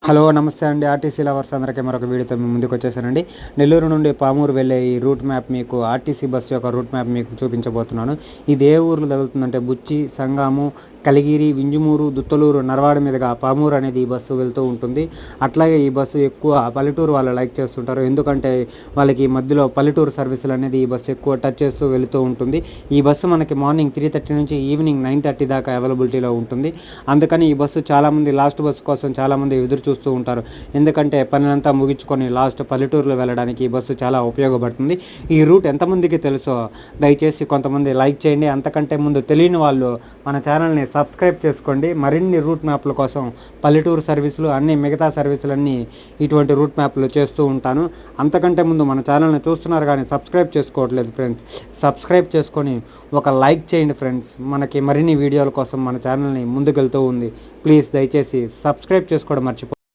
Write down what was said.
Hello నమస్తే అండి. RTC lovers అందరికీ మరొక వీడియోతో మీ ముందుకు వచ్చేసానండి. నెల్లూరు నుండి పామూరు వెళ్ళే ఈ రూట్ మ్యాప్ మీకు ఆర్టీసీ బస్సు యొక్క రూట్ మ్యాప్ మీకు చూపించబోతున్నాను. ఇది ఏ ఊర్లు తగులుతుందంటే బుచ్చి, సంగాము, కలిగిరి, వింజమూరు, దుత్తలూరు, నరవాడ మీదుగా పామూరు అనేది ఈ బస్సు వెళ్తూ ఉంటుంది. అట్లాగే ఈ బస్సు ఎక్కువ పల్లెటూరు వాళ్ళు లైక్ చేస్తుంటారు. ఎందుకంటే వాళ్ళకి ఈ మధ్యలో పల్లెటూరు సర్వీసులు అనేది ఈ బస్సు ఎక్కువ టచ్ చేస్తూ వెళుతూ ఉంటుంది. ఈ బస్సు మనకి మార్నింగ్ 3:30 నుంచి ఈవినింగ్ 9:30 దాకా అవైలబిలిటీలో ఉంటుంది. అందుకని ఈ బస్సు చాలామంది లాస్ట్ బస్సు కోసం చాలామంది ఎదురు చూస్తూ ఉంటారు. ఎందుకంటే పనినంతా ముగించుకొని లాస్ట్ పల్లెటూరులో వెళ్ళడానికి ఈ బస్సు చాలా ఉపయోగపడుతుంది. ఈ రూట్ ఎంతమందికి తెలుసో దయచేసి కొంతమంది లైక్ చేయండి. అంతకంటే ముందు తెలియని వాళ్ళు మన ఛానల్ని సబ్స్క్రైబ్ చేసుకోండి. మరిన్ని రూట్ మ్యాప్ల కోసం పల్లెటూరు సర్వీసులు అన్ని మిగతా సర్వీసులన్నీ ఇటువంటి రూట్ మ్యాప్లు చేస్తూ ఉంటాను. అంతకంటే ముందు మన ఛానల్ని చూస్తున్నారు కానీ సబ్స్క్రైబ్ చేసుకోవట్లేదు ఫ్రెండ్స్. సబ్స్క్రైబ్ చేసుకొని ఒక లైక్ చేయండి ఫ్రెండ్స్. మనకి మరిన్ని వీడియోల కోసం మన ఛానల్ని ముందుకెళ్తూ ఉంది. ప్లీజ్ దయచేసి సబ్స్క్రైబ్ చేసుకోవడం మర్చిపో